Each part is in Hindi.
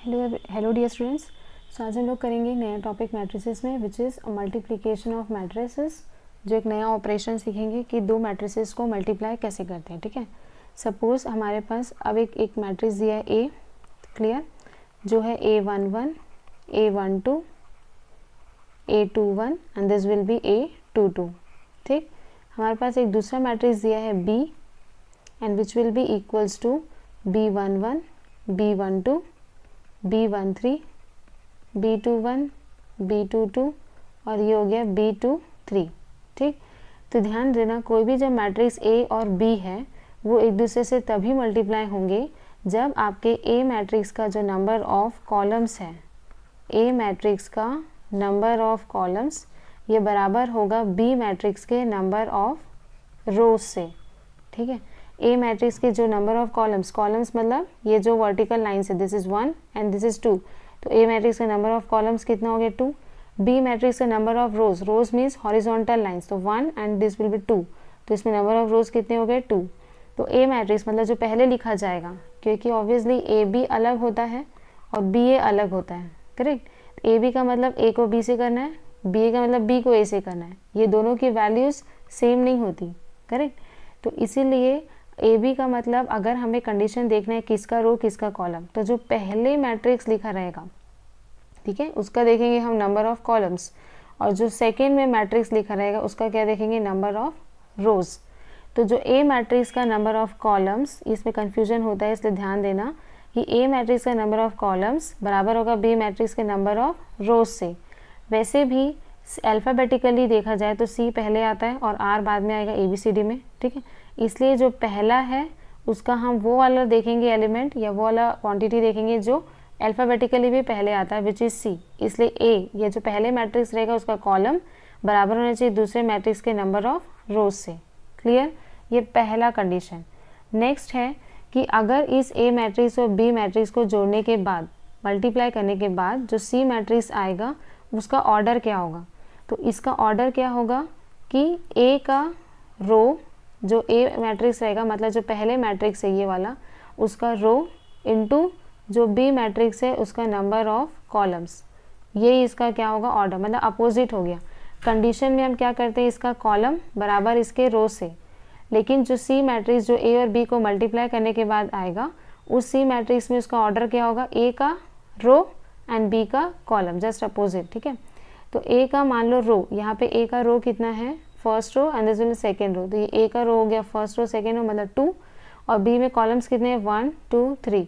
Hello dear students. सो आज हम लोग करेंगे नया टॉपिक मैट्रिसेस में which is multiplication of matrices. जो एक नया ऑपरेशन सीखेंगे कि दो मैट्रिसेस को मल्टीप्लाई कैसे करते हैं। ठीक है, सपोज हमारे पास अब एक मैट्रिक्स दिया है ए, क्लियर, जो है A11, A12, A21 and this will B A22। ठीक, हमारे पास एक दूसरा मैट्रिक्स दिया है B and which will be equals to B11, B12, B13, B21, B22 और ये हो गया B23। ठीक, तो ध्यान देना कोई भी जब मैट्रिक्स A और B है वो एक दूसरे से तभी मल्टीप्लाई होंगे जब आपके A मैट्रिक्स का जो नंबर ऑफ कॉलम्स है, A मैट्रिक्स का नंबर ऑफ कॉलम्स ये बराबर होगा B मैट्रिक्स के नंबर ऑफ रोज से। ठीक है, ए मैट्रिक्स के जो नंबर ऑफ कॉलम्स मतलब ये जो वर्टिकल लाइन है, this is 1 and this is 2, तो ए मैट्रिक्स का नंबर ऑफ कॉलम्स कितना हो गया 2। बी मैट्रिक्स का number of rose means horizontal lines, तो 1 एंड दिस विल बी 2, तो इसमें नंबर ऑफ रोज कितने हो गए 2। तो ए मैट्रिक्स मतलब जो पहले लिखा जाएगा, क्योंकि ऑब्वियसली ए बी अलग होता है और बी ए अलग होता है, करेक्ट। ए बी का मतलब ए को बी से करना है, बी ए का मतलब बी को ए से करना है, ये दोनों की वैल्यूज सेम नहीं होती, करेक्ट। तो इसीलिए ए बी का मतलब अगर हमें कंडीशन देखना है किसका रो किसका कॉलम, तो जो पहले मैट्रिक्स लिखा रहेगा, ठीक है, उसका देखेंगे हम नंबर ऑफ कॉलम्स, और जो सेकेंड में मैट्रिक्स लिखा रहेगा उसका क्या देखेंगे, नंबर ऑफ रोज। तो जो ए मैट्रिक्स का नंबर ऑफ कॉलम्स, इसमें कन्फ्यूजन होता है इसलिए ध्यान देना कि ए मैट्रिक्स का नंबर ऑफ कॉलम्स बराबर होगा बी मैट्रिक्स के नंबर ऑफ रोज से। वैसे भी अल्फ़ाबेटिकली देखा जाए तो सी पहले आता है और आर बाद में आएगा ABCD में, ठीक है। इसलिए जो पहला है उसका हम वो वाला देखेंगे एलिमेंट या वो वाला क्वांटिटी देखेंगे जो अल्फ़ाबेटिकली भी पहले आता है, विच इज़ सी। इसलिए ए, ये जो पहले मैट्रिक्स रहेगा उसका कॉलम बराबर होना चाहिए दूसरे मैट्रिक्स के नंबर ऑफ रोज से, क्लियर। ये पहला कंडीशन। नेक्स्ट है कि अगर इस ए मैट्रिक्स और बी मैट्रिक्स को जोड़ने के बाद, मल्टीप्लाई करने के बाद जो सी मैट्रिक्स आएगा उसका ऑर्डर क्या होगा। तो इसका ऑर्डर क्या होगा कि ए का रो, जो ए मैट्रिक्स रहेगा मतलब जो पहले मैट्रिक्स है ये वाला, उसका रो इनटू जो बी मैट्रिक्स है उसका नंबर ऑफ कॉलम्स, ये इसका क्या होगा ऑर्डर, मतलब अपोजिट हो गया। कंडीशन में हम क्या करते हैं, इसका कॉलम बराबर इसके रो से, लेकिन जो सी मैट्रिक्स जो ए और बी को मल्टीप्लाई करने के बाद आएगा उस सी मैट्रिक्स में उसका ऑर्डर क्या होगा, ए का रो एंड बी का कॉलम, जस्ट अपोजिट, ठीक है। तो ए का मान लो रो, यहाँ पे ए का रो कितना है, first row and this will second row, तो ये ए का रो हो गया फर्स्ट रो सेकेंड रो मतलब 2, और बी में कॉलम्स कितने हैं 1 2 3।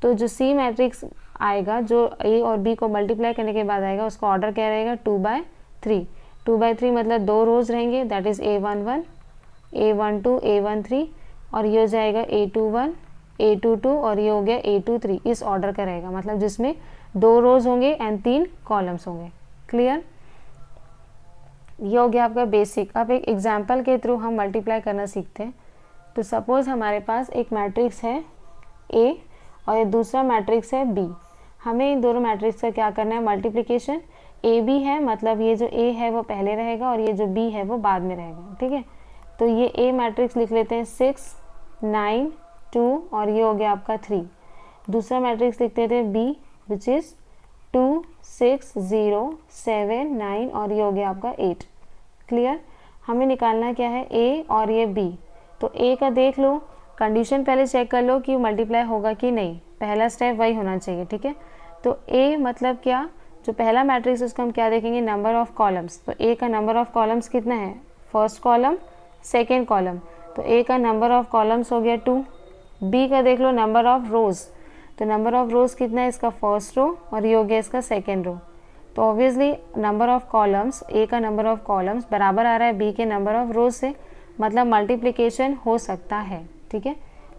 तो जो सी मैट्रिक्स आएगा जो ए और बी को मल्टीप्लाई करने के बाद आएगा उसका ऑर्डर क्या रहेगा 2/3। 2/3 मतलब 2 रोज रहेंगे, that is A11, A12, A13, और ये हो जाएगा A21, A22 और ये हो गया A23। इस ऑर्डर का रहेगा, मतलब जिसमें 2 रोज होंगे एंड 3 कॉलम्स होंगे, क्लियर। ये हो गया आपका बेसिक। अब एक एग्जाम्पल के थ्रू हम मल्टीप्लाई करना सीखते हैं। तो सपोज हमारे पास एक मैट्रिक्स है ए और ये दूसरा मैट्रिक्स है बी। हमें इन दोनों मैट्रिक्स का क्या करना है, मल्टीप्लिकेशन। ए बी है मतलब ये जो ए है वो पहले रहेगा और ये जो बी है वो बाद में रहेगा, ठीक है। तो ये ए मैट्रिक्स लिख लेते हैं 6 9 2 और ये हो गया आपका 3। दूसरा मैट्रिक्स लिख देते हैं बी विच इज़ 2 6 0 7 9 और ये हो गया आपका 8, क्लियर। हमें निकालना क्या है, ए और ये बी। तो ए का देख लो, कंडीशन पहले चेक कर लो कि मल्टीप्लाई होगा कि नहीं, पहला स्टेप वही होना चाहिए, ठीक है। तो ए मतलब क्या, जो पहला मैट्रिक्स उसको हम क्या देखेंगे, नंबर ऑफ कॉलम्स। तो ए का नंबर ऑफ कॉलम्स कितना है, फर्स्ट कॉलम सेकेंड कॉलम, तो ए का नंबर ऑफ कॉलम्स हो गया 2। बी का देख लो नंबर ऑफ रोज, तो नंबर ऑफ रोज कितना है इसका फर्स्ट रो और ये हो गया इसका सेकेंड रो। तो ऑब्वियसली नंबर ऑफ कॉलम्स, ए का नंबर ऑफ कॉलम्स बराबर आ रहा है बी के नंबर ऑफ रोज से, मतलब मल्टीप्लिकेशन हो सकता है, ठीक है।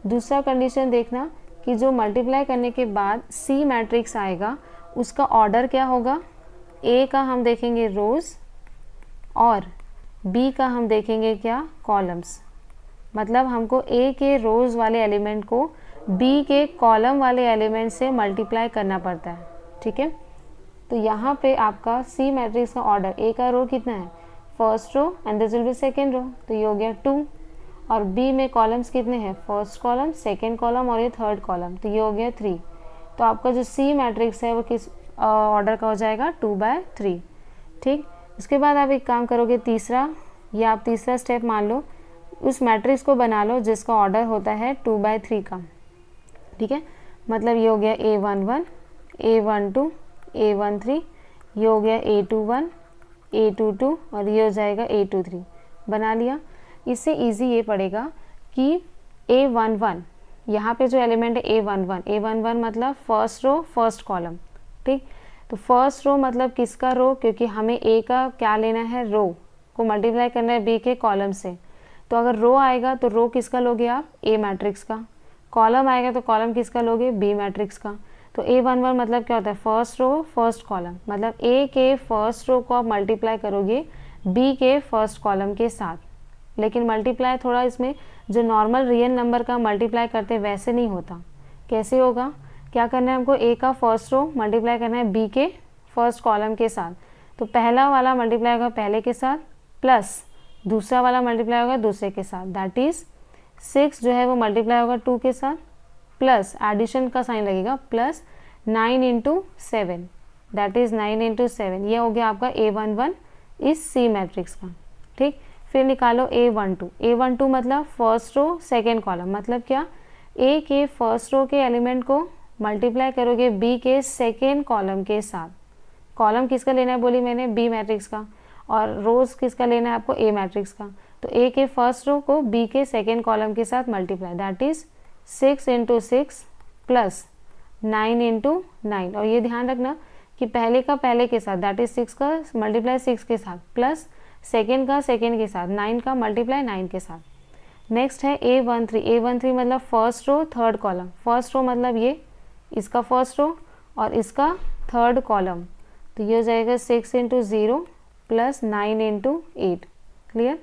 दूसरा कंडीशन देखना कि जो मल्टीप्लाई करने के बाद सी मैट्रिक्स आएगा उसका ऑर्डर क्या होगा, ए का हम देखेंगे रोज और बी का हम देखेंगे क्या, कॉलम्स। मतलब हमको ए के रोज वाले एलिमेंट को बी के कॉलम वाले एलिमेंट से मल्टीप्लाई करना पड़ता है, ठीक है। तो यहाँ पे आपका सी मैट्रिक्स का ऑर्डर, ए का रो कितना है, first row and this will be second row, तो ये हो गया 2, और बी में कॉलम्स कितने हैं, फर्स्ट कॉलम सेकेंड कॉलम और ये थर्ड कॉलम, तो ये हो गया 3। तो आपका जो सी मैट्रिक्स है वो किस ऑर्डर का हो जाएगा, 2/3। ठीक, इसके बाद आप एक काम करोगे तीसरा, या आप तीसरा स्टेप मान लो, उस मैट्रिक्स को बना लो जिसका ऑर्डर होता है 2/3 का। ठीक है, मतलब ये हो गया A11, A12, A13, ये हो गया A21, A22 और ये हो जाएगा A23। बना लिया। इससे इजी ये पड़ेगा कि A11 यहाँ पे जो एलिमेंट है A11 मतलब फर्स्ट रो फर्स्ट कॉलम। ठीक, तो फर्स्ट रो मतलब किसका रो, क्योंकि हमें A का क्या लेना है, रो को मल्टीप्लाई करना है B के कॉलम से। तो अगर रो आएगा तो रो किसका लोगे आप, A मैट्रिक्स का। कॉलम आएगा तो कॉलम किसका लोगे, B मैट्रिक्स का। तो A11 मतलब क्या होता है, फर्स्ट रो फर्स्ट कॉलम, मतलब A के फर्स्ट रो को आप मल्टीप्लाई करोगे B के फर्स्ट कॉलम के साथ। लेकिन मल्टीप्लाई थोड़ा इसमें जो नॉर्मल रियल नंबर का मल्टीप्लाई करते वैसे नहीं होता। कैसे होगा, क्या करना है हमको, A का फर्स्ट रो मल्टीप्लाई करना है B के फर्स्ट कॉलम के साथ। तो पहला वाला मल्टीप्लाई होगा पहले के साथ, प्लस दूसरा वाला मल्टीप्लाई होगा दूसरे के साथ, दैट इज़ 6 जो है वो मल्टीप्लाई होगा 2 के साथ, प्लस एडिशन का साइन लगेगा, प्लस 9 × 7, दैट इज़ 9 × 7। ये हो गया आपका A11 इस C मैट्रिक्स का। ठीक, फिर निकालो A12 मतलब फर्स्ट रो सेकेंड कॉलम, मतलब क्या, A के फर्स्ट रो के एलिमेंट को मल्टीप्लाई करोगे B के सेकेंड कॉलम के साथ। कॉलम किसका लेना है बोली मैंने, B मैट्रिक्स का, और रोज किसका लेना है आपको, A मैट्रिक्स का। तो A के फर्स्ट रो को B के सेकेंड कॉलम के साथ मल्टीप्लाई, दैट इज़ 6 × 6 प्लस 9 × 9। और ये ध्यान रखना कि पहले का पहले के साथ, दैट इज़ 6 का मल्टीप्लाई 6 के साथ, प्लस सेकेंड का सेकेंड के साथ, 9 का मल्टीप्लाई 9 के साथ। नेक्स्ट है A13 मतलब first row third column. First row मतलब ये इसका फर्स्ट रो और इसका थर्ड कॉलम, तो ये हो जाएगा 6 × 0 प्लस 9 × 8। क्लियर।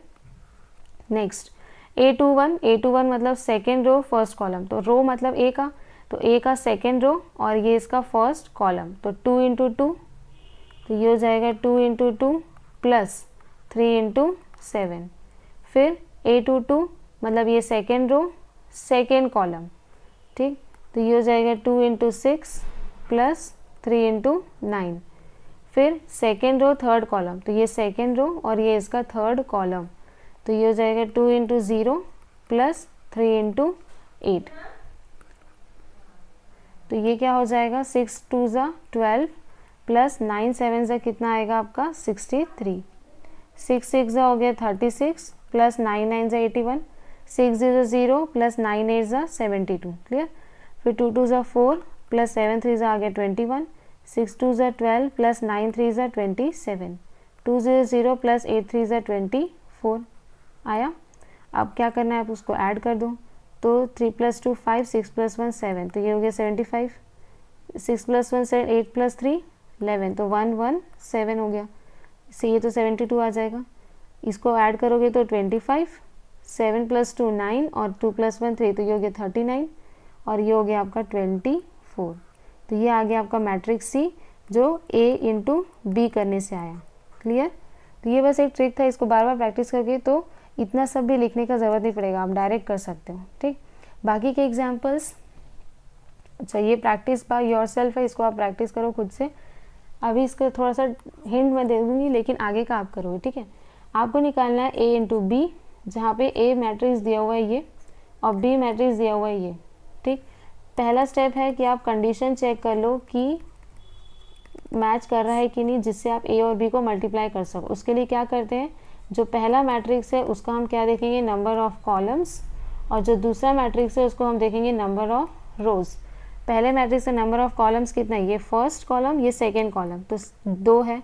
नेक्स्ट A21 मतलब सेकेंड रो फर्स्ट कॉलम, तो रो मतलब A का, तो A का सेकेंड रो और ये इसका फर्स्ट कॉलम, तो 2 × 2, तो ये हो जाएगा 2 × 2 प्लस 3 × 7। फिर A22 मतलब ये सेकेंड रो सेकेंड कॉलम। ठीक, तो ये हो जाएगा 2 × 6 प्लस 3 × 9। फिर सेकेंड रो थर्ड कॉलम, तो ये सेकेंड रो और ये इसका थर्ड कॉलम, तो ये हो जाएगा 2 × 0 प्लस 3 × 8। तो ये क्या हो जाएगा, 6 2 ज़ा 12 प्लस 9 7 ज़ा कितना आएगा आपका 63। 6 6 ज़ा हो गया 36 प्लस 9 9 ज़ा 81, 6 0 0 प्लस 9 8 ज़ा 72। क्लियर। फिर 2 2 ज़ा 4 प्लस 7 3 ज़ा आ गया 21, 6 2 ज़ा 12 प्लस 9 3 ज़ा 27, 2 0 0 प्लस 8 3 ज़ा 24 आया। अब क्या करना है, आप उसको ऐड कर दो, तो 3 + 2 5, 6 + 1 7, तो ये हो गया 75, 6 + 1 7, 8 + 3 11, तो 1 1 7 हो गया। इससे ये तो 72 आ जाएगा। इसको ऐड करोगे तो 25, 7 + 2 9 और 2 + 1 3, तो ये हो गया 39 और ये हो गया आपका 24। तो ये आ गया आपका मैट्रिक्स सी जो A × B करने से आया। क्लियर। तो ये बस एक ट्रिक था, इसको बार बार प्रैक्टिस करके तो इतना सब भी लिखने का ज़रूरत नहीं पड़ेगा, आप डायरेक्ट कर सकते हो। ठीक, बाकी के एग्जाम्पल्स, अच्छा ये प्रैक्टिस बाय योरसेल्फ है, इसको आप प्रैक्टिस करो खुद से। अभी इसका थोड़ा सा हिंट मैं दे दूँगी, लेकिन आगे का आप करोगे। ठीक है, आपको निकालना है A × B, जहाँ पे A मैट्रिक्स दिया हुआ है ये और B मैट्रिक्स दिया हुआ है ये। ठीक, पहला स्टेप है कि आप कंडीशन चेक कर लो कि मैच कर रहा है कि नहीं, जिससे आप A और B को मल्टीप्लाई कर सको। उसके लिए क्या करते हैं, जो पहला मैट्रिक्स है उसका हम क्या देखेंगे, नंबर ऑफ कॉलम्स, और जो दूसरा मैट्रिक्स है उसको हम देखेंगे नंबर ऑफ रोज। पहले मैट्रिक्स का नंबर ऑफ कॉलम्स कितना है, ये फर्स्ट कॉलम ये सेकेंड कॉलम, तो 2 है।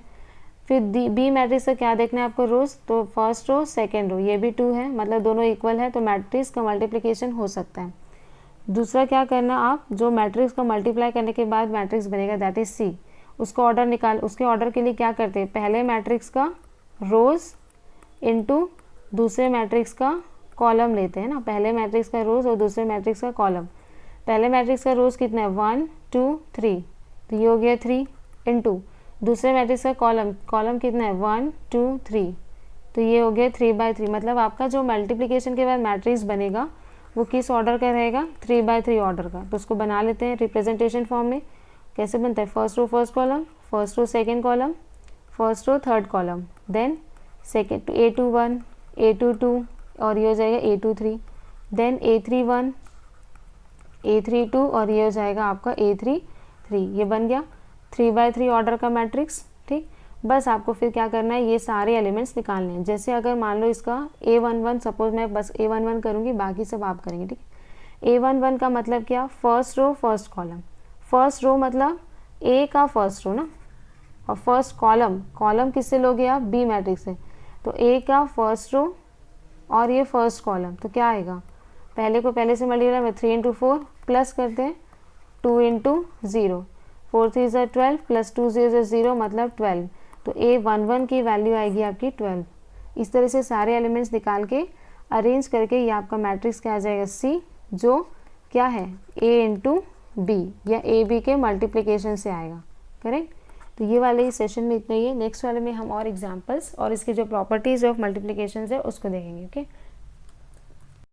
फिर बी मैट्रिक्स का क्या देखना है आपको, रोज, तो फर्स्ट रो सेकेंड रो, ये भी 2 है, मतलब दोनों इक्वल है, तो मैट्रिक्स का मल्टीप्लिकेशन हो सकता है। दूसरा क्या करना, आप जो मैट्रिक्स को मल्टीप्लाई करने के बाद मैट्रिक्स बनेगा दैट इज सी, उसको ऑर्डर निकाल। उसके ऑर्डर के लिए क्या करते हैं, पहले मैट्रिक्स का रोज इनटू दूसरे मैट्रिक्स का कॉलम लेते हैं ना, पहले मैट्रिक्स का रोज और दूसरे मैट्रिक्स का कॉलम। पहले मैट्रिक्स का रोज कितना है 1 2 3, तो ये हो गया 3 इनटू दूसरे मैट्रिक्स का कॉलम कितना है 1 2 3, तो ये हो गया 3/3। मतलब आपका जो मल्टीप्लिकेशन के बाद मैट्रिक्स बनेगा वो किस ऑर्डर का रहेगा, 3/3 ऑर्डर का। तो उसको बना लेते हैं रिप्रेजेंटेशन फॉर्म में। कैसे बनता है, first row first column, first row second column, first row third column, then second A21 A22 और ये हो जाएगा A23, देन A31 A32 और ये हो जाएगा आपका A33। ये बन गया 3/3 ऑर्डर का मैट्रिक्स। ठीक, बस आपको फिर क्या करना है, ये सारे एलिमेंट्स निकालने हैं। जैसे अगर मान लो इसका A11, सपोज मैं बस A11 करूँगी, बाकी सब आप करेंगे। ठीक, A11 का मतलब क्या, first row first column. First row मतलब A का फर्स्ट रो ना, और फर्स्ट कॉलम, कॉलम किससे लोगे आप, B मैट्रिक्स से। तो A का फर्स्ट रो और ये फर्स्ट कॉलम, तो क्या आएगा, पहले को पहले से मल्टीप्लाई में 3 × 4 प्लस करते हैं 2 × 0, 4 3 = 12 प्लस 2 0 0 मतलब 12। तो A11 की वैल्यू आएगी आपकी 12। इस तरह से सारे एलिमेंट्स निकाल के अरेंज करके ये आपका मैट्रिक्स क्या आ जाएगा, C, जो क्या है A × B या AB के मल्टीप्लिकेशन से आएगा। करेक्ट। तो ये वाले ही सेशन में इतना ही है। नेक्स्ट वाले में हम और एग्जांपल्स और इसके जो प्रॉपर्टीज़ ऑफ मल्टीप्लिकेशन है उसको देखेंगे। ओके।